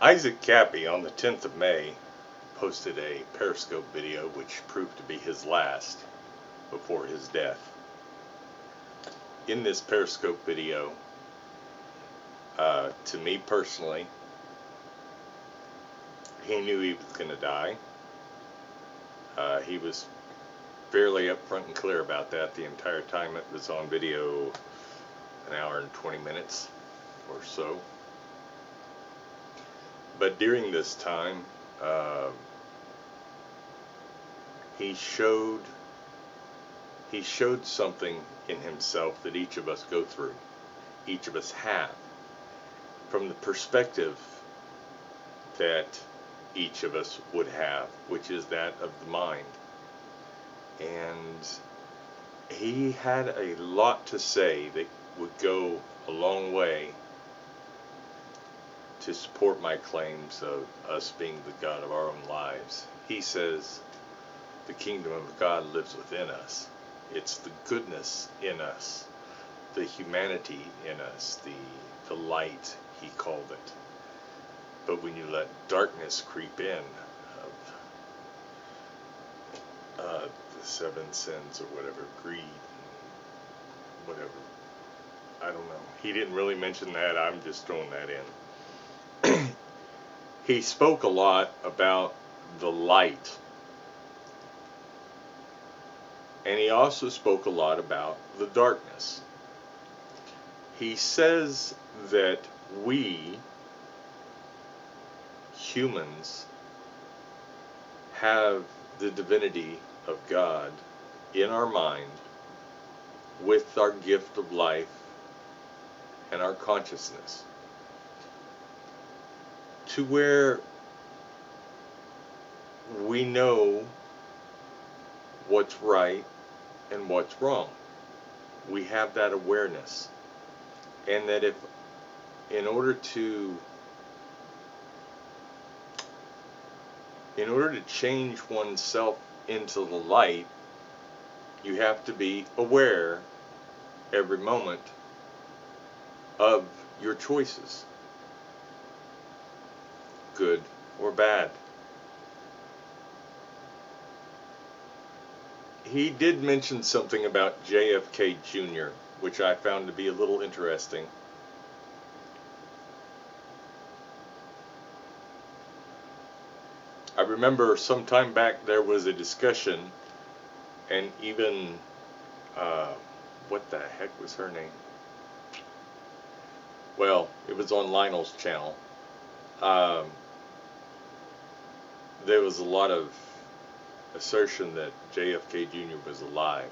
Issac Kappy on the 10th of May posted a periscope video which proved to be his last before his death. In this periscope video, to me personally, he knew he was going to die. He was fairly upfront and clear about that the entire time it was on video, an hour and 20 minutes or so. But during this time, he showed something in himself that each of us go through, each of us have, from the perspective that each of us would have, which is that of the mind. And he had a lot to say that would go a long way to support my claims of us being the God of our own lives. He says the kingdom of God lives within us. It's the goodness in us, the humanity in us, the light, he called it. But when you let darkness creep in, of the 7 sins or whatever, greed, whatever, I don't know. He didn't really mention that, I'm just throwing that in. He spoke a lot about the light. And he also spoke a lot about the darkness. He says that we, humans, have the divinity of God in our mind with our gift of life and our consciousness, to where we know what's right and what's wrong. We have that awareness. And that if, in order to change oneself into the light, you have to be aware every moment of your choices, good or bad. He did mention something about JFK Jr., which I found to be a little interesting. I remember some time back there was a discussion, and even, what the heck was her name? Well, it was on Lionel's channel. There was a lot of assertion that JFK Jr. was alive.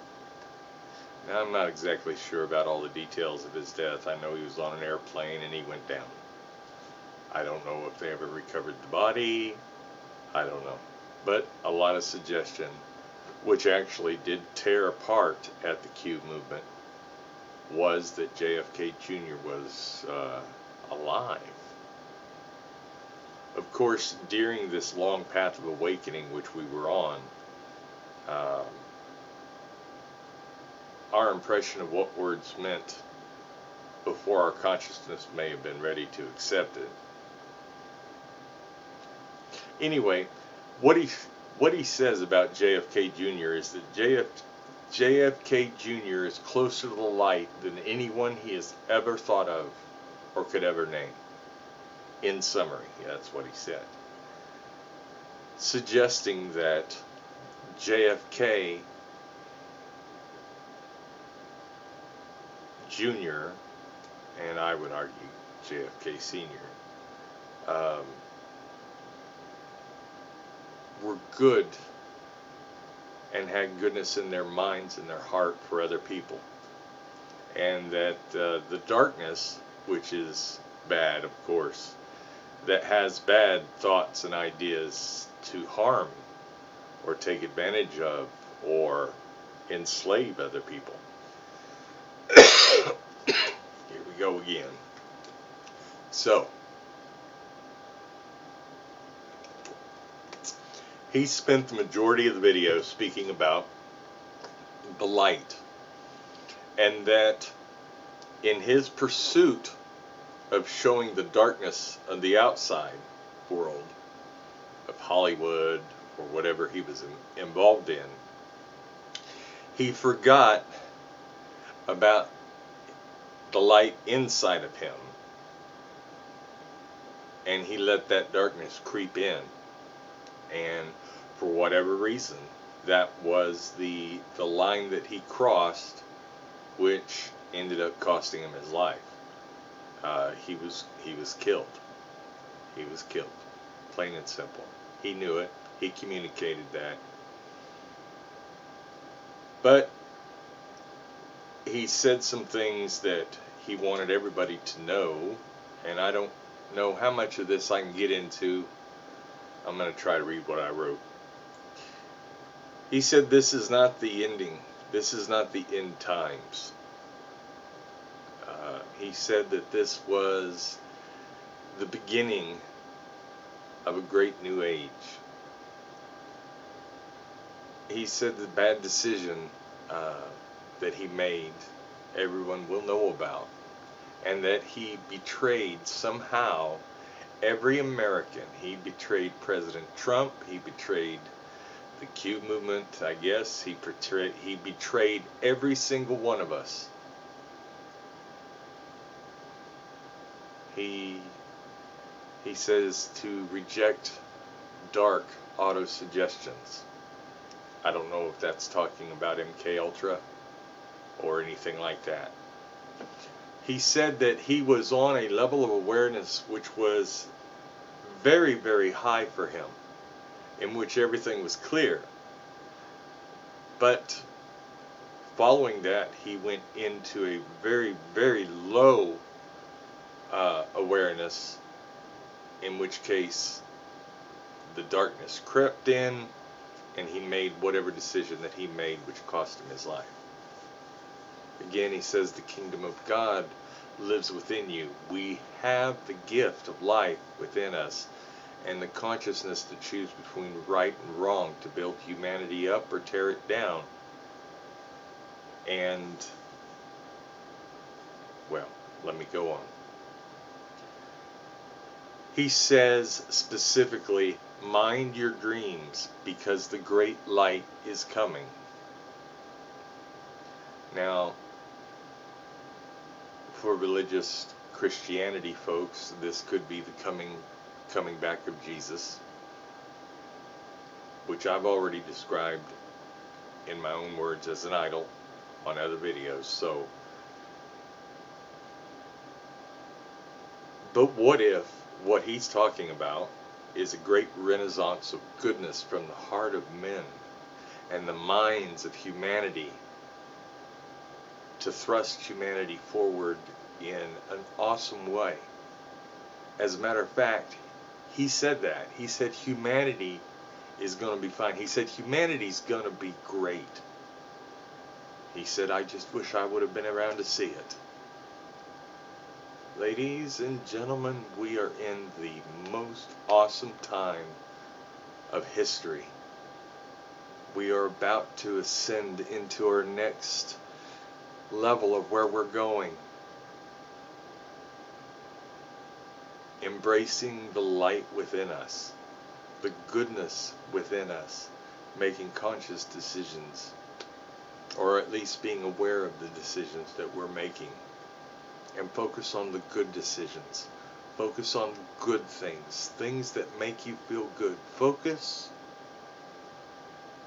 Now, I'm not exactly sure about all the details of his death. I know he was on an airplane and he went down. I don't know if they ever recovered the body. I don't know. But a lot of suggestion, which actually did tear apart at the Q movement, was that JFK Jr. was alive. Of course, during this long path of awakening which we were on, our impression of what words meant before our consciousness may have been ready to accept it. Anyway, what he says about JFK Jr. is that JFK Jr. is closer to the light than anyone he has ever thought of or could ever name. In summary, that's what he said. Suggesting that JFK Jr., and I would argue JFK Sr., were good and had goodness in their minds and their heart for other people. And that the darkness, which is bad, of course, that has bad thoughts and ideas to harm or take advantage of or enslave other people. Here we go again. So, he spent the majority of the video speaking about the light, and that in his pursuit of showing the darkness on the outside, world of Hollywood or whatever he was involved in, he forgot about the light inside of him, and he let that darkness creep in. And for whatever reason, that was the line that he crossed, which ended up costing him his life. He was killed. He was killed, plain and simple. He knew it. He communicated that. But he said some things that he wanted everybody to know, and I don't know how much of this I can get into. I'm going to try to read what I wrote. He said, "This is not the ending. This is not the end times." He said that this was the beginning of a great new age. He said the bad decision that he made, everyone will know about, and that he betrayed somehow every American. He betrayed President Trump. He betrayed the Q movement, I guess. He betrayed every single one of us. He says to reject dark auto-suggestions. I don't know if that's talking about MK Ultra or anything like that. He said that he was on a level of awareness which was very, very high for him, in which everything was clear. But following that, he went into a very, very low awareness, in which case the darkness crept in, and he made whatever decision that he made, which cost him his life. Again, he says the kingdom of God lives within you. We have the gift of life within us, and the consciousness to choose between right and wrong, to build humanity up or tear it down. And, well, let me go on. He says specifically, mind your dreams, because the great light is coming. Now, for religious Christianity folks, this could be the coming back of Jesus, which I've already described in my own words as an idol on other videos. So, but what if what he's talking about is a great renaissance of goodness from the heart of men and the minds of humanity, to thrust humanity forward in an awesome way? As a matter of fact, he said that. He said humanity is going to be fine. He said humanity's going to be great. He said, I just wish I would have been around to see it. Ladies and gentlemen, we are in the most awesome time of history. We are about to ascend into our next level of where we're going. Embracing the light within us, the goodness within us, making conscious decisions, or at least being aware of the decisions that we're making. And focus on the good decisions. Focus on good things. Things that make you feel good. Focus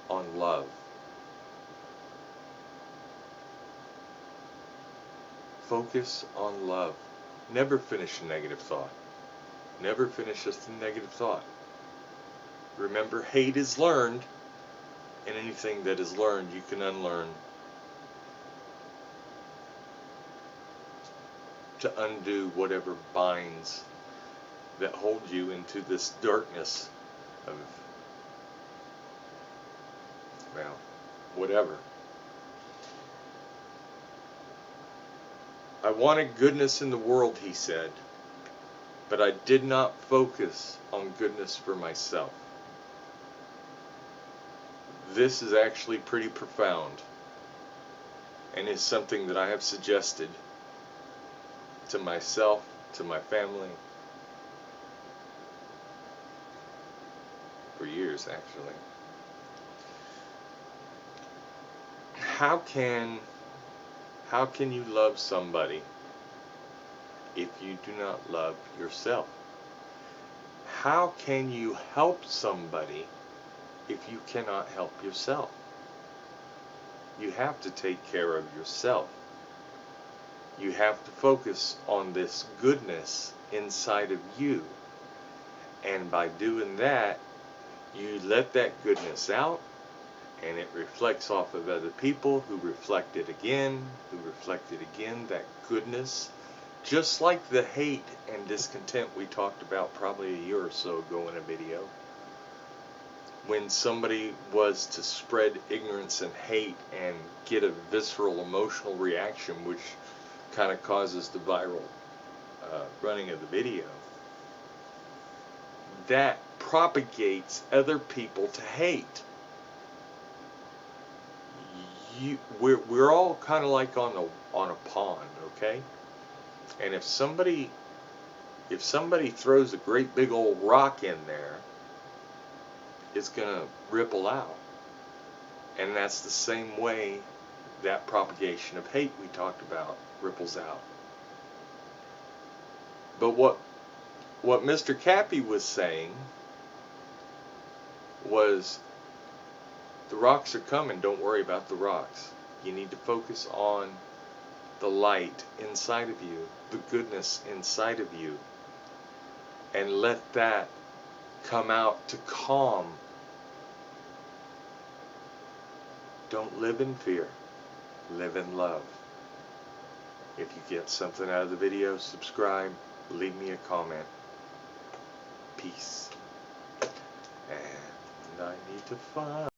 on love. Focus on love. Never finish a negative thought. Never finish a negative thought. Remember, hate is learned, and anything that is learned you can unlearn to undo whatever binds that hold you into this darkness of, well, whatever. I wanted goodness in the world, he said, but I did not focus on goodness for myself. This is actually pretty profound, and is something that I have suggested to myself, to my family, for years, actually. How can you love somebody if you do not love yourself? How can you help somebody if you cannot help yourself? You have to take care of yourself. You have to focus on this goodness inside of you. And by doing that, you let that goodness out, and it reflects off of other people who reflect it again, that goodness. Just like the hate and discontent we talked about probably a year or so ago in a video. When somebody was to spread ignorance and hate and get a visceral emotional reaction, which kind of causes the viral running of the video, that propagates other people to hate. We're all kind of like on a pond, okay? And if somebody throws a great big old rock in there, it's gonna ripple out. And that's the same way that propagation of hate we talked about ripples out. But what Mr. Kappy was saying was, the rocks are coming, don't worry about the rocks. You need to focus on the light inside of you, the goodness inside of you, and let that come out to calm. Don't live in fear, live in love. If you get something out of the video, subscribe, leave me a comment. Peace. And I need to find